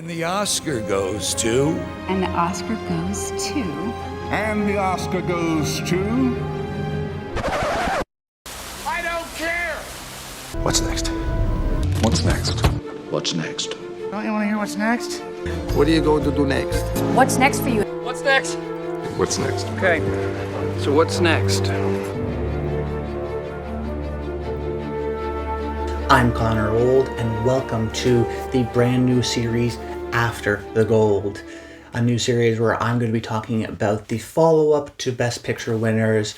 And the Oscar goes to... And the Oscar goes to... And the Oscar goes to... I don't care! What's next? What's next? What's next? Don't you want to hear what's next? What are you going to do next? What's next for you? What's next? What's next? Okay, so what's next? I'm Connor Old, and welcome to the brand new series, After the Gold. A new series where I'm going to be talking about the follow-up to Best Picture winners,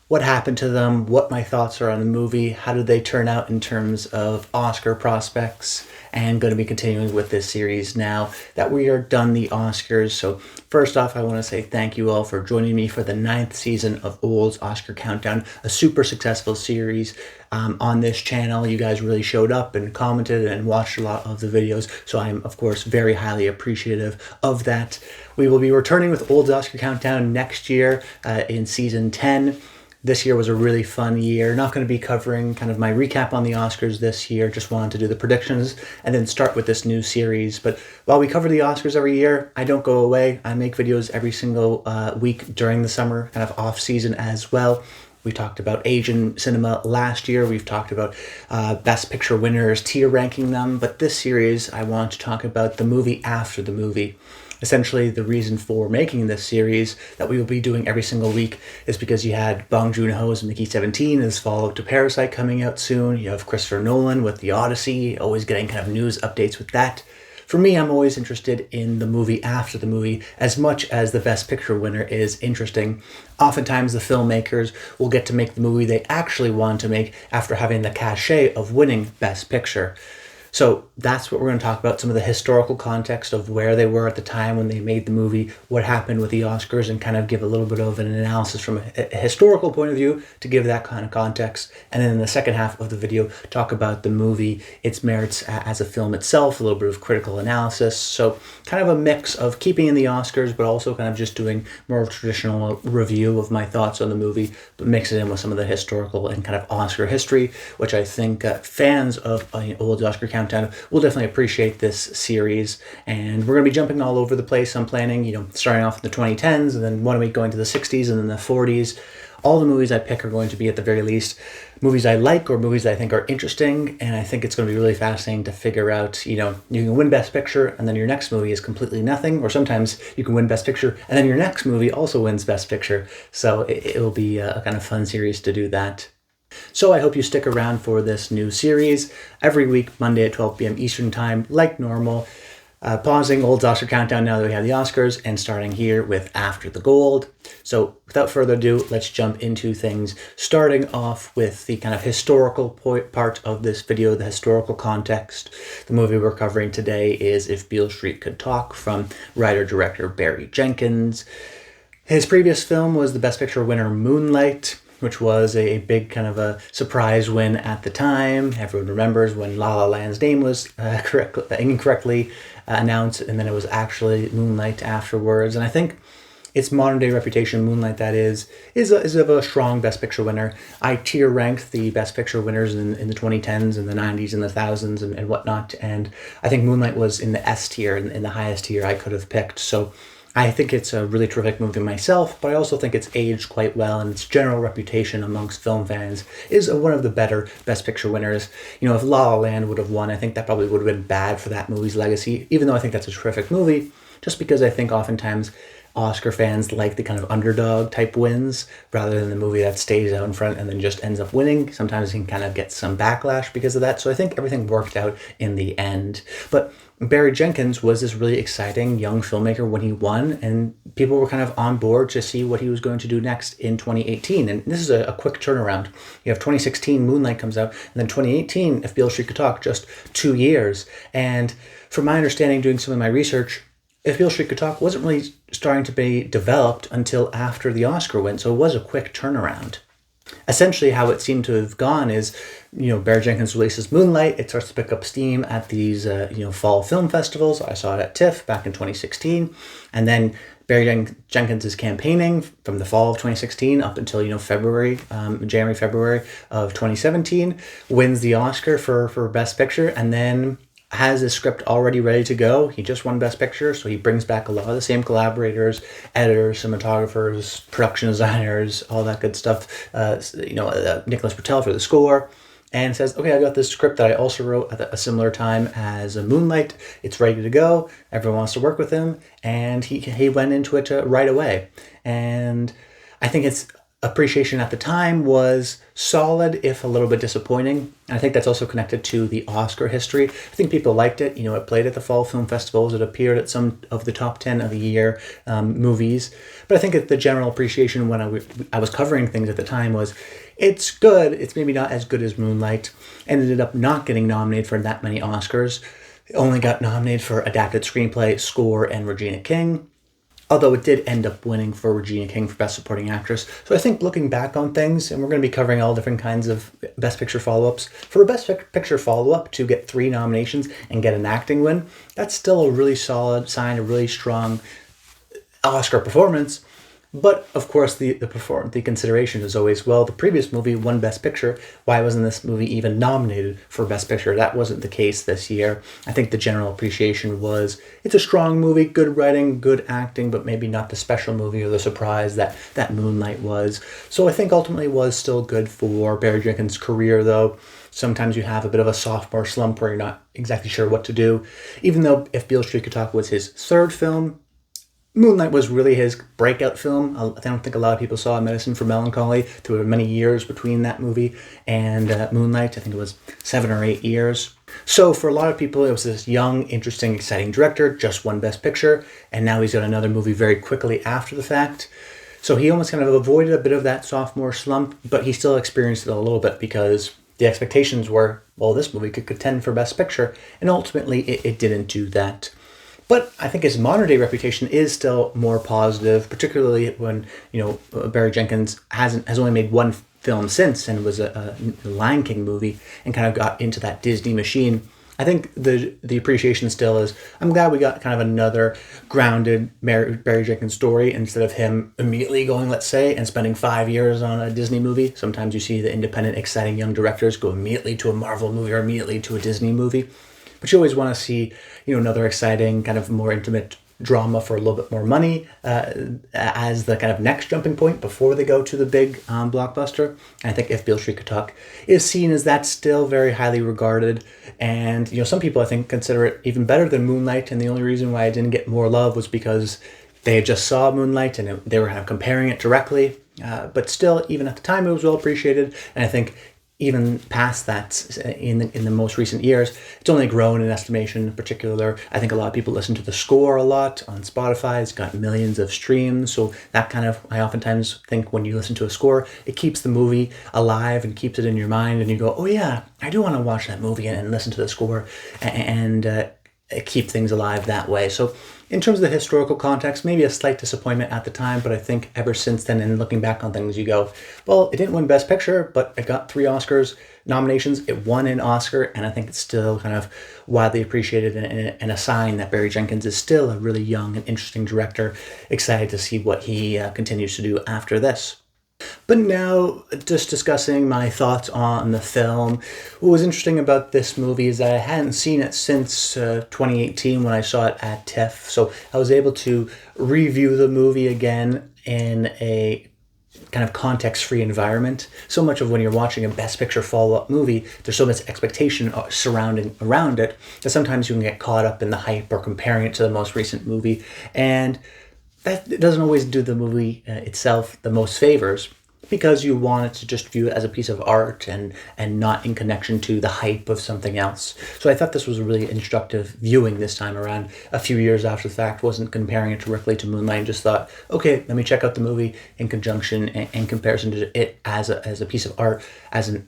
what happened to them, what my thoughts are on the movie, how did they turn out in terms of Oscar prospects, and going to be continuing with this series now that we are done the Oscars. So first off, I want to say thank you all for joining me for the 9th season of Old's Oscar Countdown, a super successful series on this channel. You guys really showed up and commented and watched a lot of the videos, so I'm of course very highly appreciative of that. We will be returning with Old's Oscar Countdown next year in season 10. This year was a really fun year. Not going to be covering kind of my recap on the Oscars this year. Just wanted to do the predictions and then start with this new series. But while we cover the Oscars every year, I don't go away. I make videos every single week during the summer, kind of off season as well. We talked about Asian cinema last year. We've talked about Best Picture winners, tier ranking them. But this series, I want to talk about the movie after the movie. Essentially, the reason for making this series that we will be doing every single week is because you had Bong Joon-ho's Mickey 17 as follow-up to Parasite coming out soon. You have Christopher Nolan with The Odyssey, always getting kind of news updates with that. For me, I'm always interested in the movie after the movie as much as the Best Picture winner is interesting. Oftentimes, the filmmakers will get to make the movie they actually want to make after having the cachet of winning Best Picture. So that's what we're going to talk about, some of the historical context of where they were at the time when they made the movie, what happened with the Oscars, and kind of give a little bit of an analysis from a historical point of view to give that kind of context. And then in the second half of the video, talk about the movie, its merits as a film itself, a little bit of critical analysis. So kind of a mix of keeping in the Oscars, but also kind of just doing more of a traditional review of my thoughts on the movie, but mix it in with some of the historical and kind of Oscar history, which I think fans of Old Oscar Countdown will definitely appreciate this series. And we're going to be jumping all over the place. I'm planning, starting off in the 2010s and then 1 week going to the 60s and then the 40s. All the movies I pick are going to be, at the very least, movies I like or movies that I think are interesting. And I think it's going to be really fascinating to figure out, you can win Best Picture and then your next movie is completely nothing. Or sometimes you can win Best Picture and then your next movie also wins Best Picture. So it'll be a kind of fun series to do that. So I hope you stick around for this new series every week, Monday at 12 p.m. Eastern Time, like normal. Pausing Old Oscar Countdown now that we have the Oscars, and starting here with After the Gold. So without further ado, let's jump into things, starting off with the kind of historical part of this video, the historical context. The movie we're covering today is If Beale Street Could Talk, from writer-director Barry Jenkins. His previous film was the Best Picture winner Moonlight, which was a big kind of a surprise win at the time. Everyone remembers when La La Land's name was incorrectly announced, and then it was actually Moonlight afterwards. And I think its modern day reputation, Moonlight that is of a strong Best Picture winner. I tier ranked the Best Picture winners in the 2010s and the 90s and the thousands and whatnot, and I think Moonlight was in the S tier, in the highest tier I could have picked. So I think it's a really terrific movie myself, but I also think it's aged quite well, and its general reputation amongst film fans is one of the better Best Picture winners. If La La Land would have won, I think that probably would have been bad for that movie's legacy, even though I think that's a terrific movie, just because I think oftentimes Oscar fans like the kind of underdog type wins rather than the movie that stays out in front and then just ends up winning. Sometimes you can kind of get some backlash because of that. So I think everything worked out in the end. But Barry Jenkins was this really exciting young filmmaker when he won, and people were kind of on board to see what he was going to do next in 2018. And this is a quick turnaround. You have 2016, Moonlight comes out, and then 2018, If Beale Street Could Talk, just 2 years. And from my understanding, doing some of my research, If Beale Street Could Talk wasn't really starting to be developed until after the Oscar win, so it was a quick turnaround. Essentially, how it seemed to have gone is, Barry Jenkins releases Moonlight. It starts to pick up steam at these, fall film festivals. I saw it at TIFF back in 2016. And then Barry Jenkins is campaigning from the fall of 2016 up until, January, February of 2017, wins the Oscar for Best Picture. And then has a script already ready to go. He just won Best Picture, so he brings back a lot of the same collaborators, editors, cinematographers, production designers, all that good stuff. Nicholas Britell for the score, and says, okay, I got this script that I also wrote at a similar time as Moonlight. It's ready to go. Everyone wants to work with him, and he went into it right away. And I think its appreciation at the time was solid, if a little bit disappointing. And I think that's also connected to the Oscar history. I think people liked it. It played at the fall film festivals. It appeared at some of the top 10 of the year movies. But I think the general appreciation when I was covering things at the time was, it's good. It's maybe not as good as Moonlight. And ended up not getting nominated for that many Oscars. It only got nominated for Adapted Screenplay, Score, and Regina King. Although it did end up winning for Regina King for Best Supporting Actress. So I think looking back on things, and we're going to be covering all different kinds of Best Picture follow-ups, for a Best Picture follow-up to get 3 nominations and get an acting win, that's still a really solid sign, a really strong Oscar performance. But of course, the consideration is always, well, the previous movie won Best Picture. Why wasn't this movie even nominated for Best Picture? That wasn't the case this year. I think the general appreciation was, it's a strong movie, good writing, good acting, but maybe not the special movie or the surprise that Moonlight was. So I think ultimately it was still good for Barry Jenkins' career, though. Sometimes you have a bit of a sophomore slump where you're not exactly sure what to do. Even though If Beale Street Could Talk was his 3rd film, Moonlight was really his breakout film. I don't think a lot of people saw Medicine for Melancholy. There were many years between that movie and Moonlight. I think it was 7 or 8 years. So for a lot of people, it was this young, interesting, exciting director, just won Best Picture, and now he's got another movie very quickly after the fact. So he almost kind of avoided a bit of that sophomore slump, but he still experienced it a little bit because the expectations were, well, this movie could contend for Best Picture, and ultimately it didn't do that. But I think his modern day reputation is still more positive, particularly when, Barry Jenkins has only made one film since, and was a Lion King movie, and kind of got into that Disney machine. I think the appreciation still is, I'm glad we got kind of another grounded Barry Jenkins story instead of him immediately going, let's say, and spending 5 years on a Disney movie. Sometimes you see the independent, exciting young directors go immediately to a Marvel movie or immediately to a Disney movie. But you always want to see, another exciting, kind of more intimate drama for a little bit more money as the kind of next jumping point before they go to the big blockbuster. And I think If Beale Street Could Talk is seen as that, still very highly regarded. And, some people, I think, consider it even better than Moonlight. And the only reason why I didn't get more love was because they had just saw Moonlight and they were kind of comparing it directly. But still, even at the time, it was well appreciated. And I think even past that, in the most recent years, it's only grown in estimation. In particular, I think a lot of people listen to the score a lot on Spotify. It's got millions of streams, so that kind of, I oftentimes think when you listen to a score, it keeps the movie alive and keeps it in your mind, and you go, oh yeah, I do want to watch that movie and listen to the score, and keep things alive that way. So in terms of the historical context, maybe a slight disappointment at the time, but I think ever since then, and looking back on things, you go, well, it didn't win Best Picture, but it got 3 Oscars nominations. It won an Oscar, and I think it's still kind of widely appreciated and a sign that Barry Jenkins is still a really young and interesting director. Excited to see what he continues to do after this. But now, just discussing my thoughts on the film. What was interesting about this movie is that I hadn't seen it since 2018 when I saw it at TIFF. So I was able to review the movie again in a kind of context-free environment. So much of when you're watching a Best Picture follow-up movie, there's so much expectation surrounding around it that sometimes you can get caught up in the hype or comparing it to the most recent movie. And that doesn't always do the movie itself the most favors, because you want it to just view it as a piece of art and not in connection to the hype of something else. So I thought this was a really instructive viewing this time around. A few years after the fact, wasn't comparing it directly to Moonlight, just thought, okay, let me check out the movie in conjunction and comparison to it as a piece of art,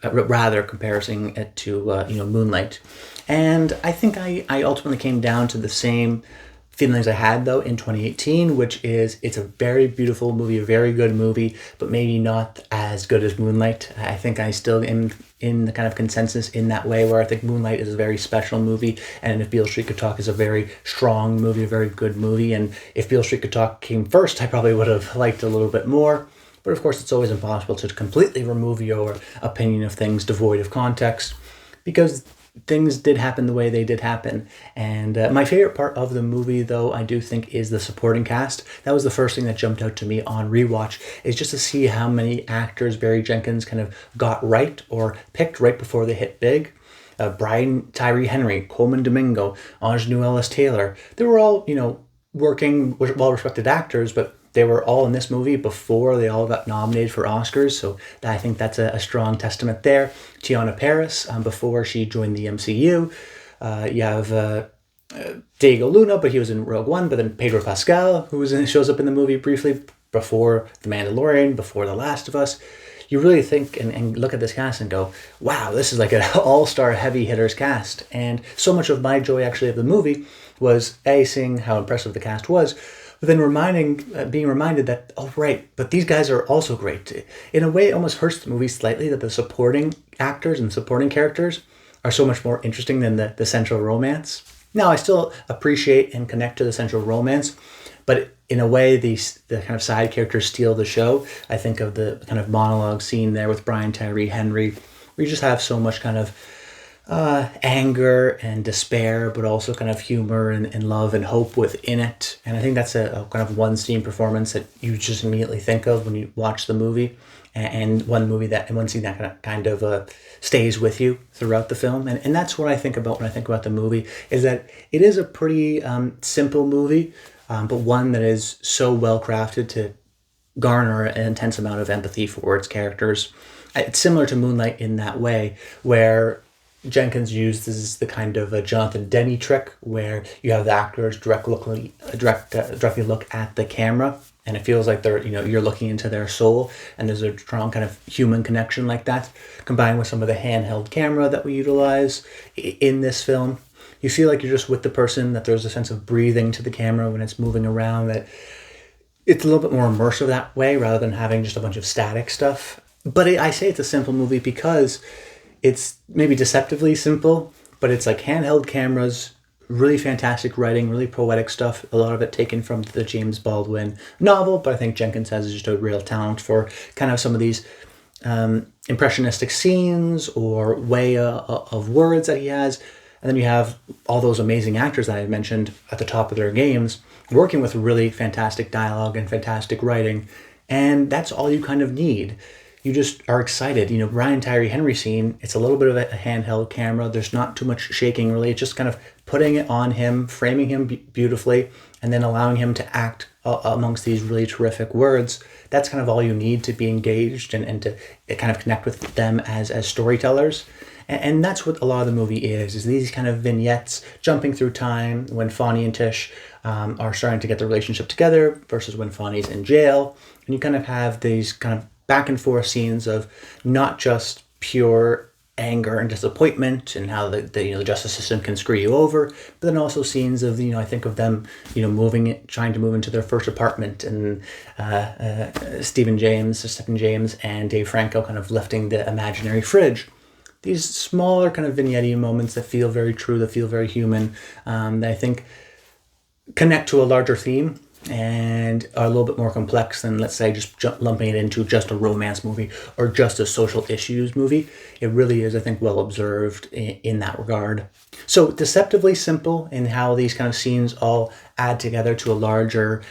rather comparing it to Moonlight. And I think I ultimately came down to the same feelings I had, though, in 2018, which is it's a very beautiful movie, a very good movie, but maybe not as good as Moonlight. I think I still am in the kind of consensus in that way, where I think Moonlight is a very special movie, and If Beale Street Could Talk is a very strong movie, a very good movie. And if Beale Street Could Talk came first, I probably would have liked it a little bit more. But of course, it's always impossible to completely remove your opinion of things devoid of context, because things did happen the way they did happen. And my favorite part of the movie, though, I do think is the supporting cast. That was the first thing that jumped out to me on rewatch, is just to see how many actors Barry Jenkins kind of got right or picked right before they hit big. Brian Tyree Henry, Coleman Domingo, Ingenue Ellis Taylor. They were all, working, well-respected actors, but they were all in this movie before they all got nominated for Oscars, so I think that's a strong testament there. Tiana Paris, before she joined the MCU. You have Diego Luna, but he was in Rogue One, but then Pedro Pascal, shows up in the movie briefly before The Mandalorian, before The Last of Us. You really think and look at this cast and go, wow, this is like an all-star heavy hitters cast. And so much of my joy actually of the movie was seeing how impressive the cast was, but then being reminded that, oh right, but these guys are also great. In a way, it almost hurts the movie slightly that the supporting actors and supporting characters are so much more interesting than the central romance. Now, I still appreciate and connect to the central romance, but in a way, the kind of side characters steal the show. I think of the kind of monologue scene there with Brian Tyree Henry, where you just have so much kind of anger and despair, but also kind of humor and love and hope within it. And I think that's a kind of one scene performance that you just immediately think of when you watch the movie, and one scene that kind of stays with you throughout the film. And that's what I think about when I think about the movie, is that it is a pretty simple movie, but one that is so well crafted to garner an intense amount of empathy for its characters. It's similar to Moonlight in that way, where Jenkins uses the kind of a Jonathan Demme trick, where you have the actors directly look at the camera, and it feels like you're looking into their soul, and there's a strong kind of human connection like that, combined with some of the handheld camera that we utilize in this film. You feel like you're just with the person, that there's a sense of breathing to the camera when it's moving around, that it's a little bit more immersive that way rather than having just a bunch of static stuff. But I say it's a simple movie because it's maybe deceptively simple, but it's like handheld cameras, really fantastic writing, really poetic stuff, a lot of it taken from the James Baldwin novel, but I think Jenkins has just a real talent for kind of some of these impressionistic scenes or way of words that he has. And then you have all those amazing actors that I mentioned at the top of their games, working with really fantastic dialogue and fantastic writing, and that's all you kind of need. You just are excited. Brian Tyree Henry scene, it's a little bit of a handheld camera. There's not too much shaking, really. It's just kind of putting it on him, framing him beautifully, and then allowing him to act amongst these really terrific words. That's kind of all you need to be engaged and to kind of connect with them as storytellers. And that's what a lot of the movie is these kind of vignettes jumping through time when Fonny and Tish are starting to get the relationship together versus when Fonny's in jail. And you kind of have these kind of back and forth scenes of not just pure anger and disappointment and how the justice system can screw you over, but then also scenes of, I think of them, trying to move into their first apartment, and Stephen James and Dave Franco kind of lifting the imaginary fridge. These smaller kind of vignette moments that feel very true, that feel very human, that I think connect to a larger theme and are a little bit more complex than, let's say, just lumping it into just a romance movie or just a social issues movie. It really is, I think, well observed in that regard. So deceptively simple in how these kind of scenes all add together to a larger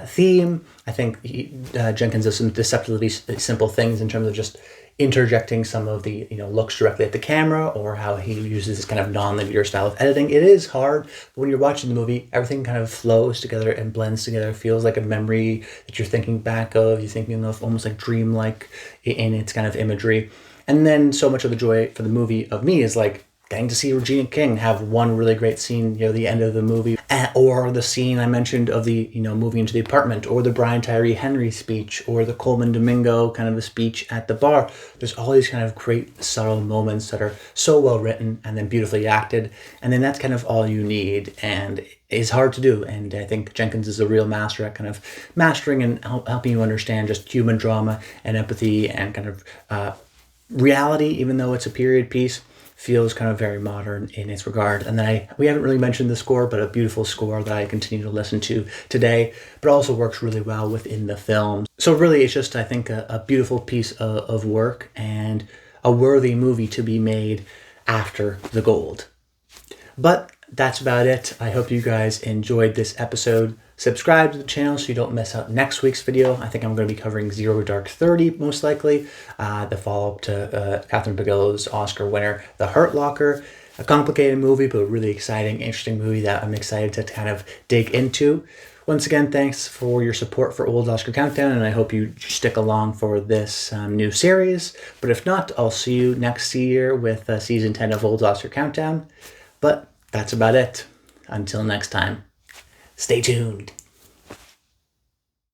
theme. I think Jenkins does some deceptively simple things in terms of just interjecting some of the looks directly at the camera, or how he uses this kind of non-linear style of editing. It is hard, but when you're watching the movie, everything kind of flows together and blends together. It feels like a memory that you're thinking back of. You're thinking of almost like dreamlike in its kind of imagery. And then so much of the joy for the movie of me is like getting to see Regina King have one really great scene near the end of the movie, or the scene I mentioned of the, moving into the apartment, or the Brian Tyree Henry speech, or the Coleman Domingo kind of a speech at the bar. There's all these kind of great subtle moments that are so well written and then beautifully acted, and then that's kind of all you need, and it's hard to do. And I think Jenkins is a real master at kind of mastering and helping you understand just human drama and empathy and kind of reality, even though it's a period piece. Feels kind of very modern in its regard. And then we haven't really mentioned the score, but a beautiful score that I continue to listen to today, but also works really well within the film. So really, it's just, I think, a beautiful piece of work and a worthy movie to be made after the gold. But that's about it. I hope you guys enjoyed this episode. Subscribe to the channel so you don't miss out next week's video. I think I'm going to be covering Zero Dark 30, most likely. The follow-up to Catherine Bigelow's Oscar winner, The Hurt Locker. A complicated movie, but a really exciting, interesting movie that I'm excited to kind of dig into. Once again, thanks for your support for Old Oscar Countdown, and I hope you stick along for this new series. But if not, I'll see you next year with Season 10 of Old Oscar Countdown. But that's about it. Until next time, stay tuned.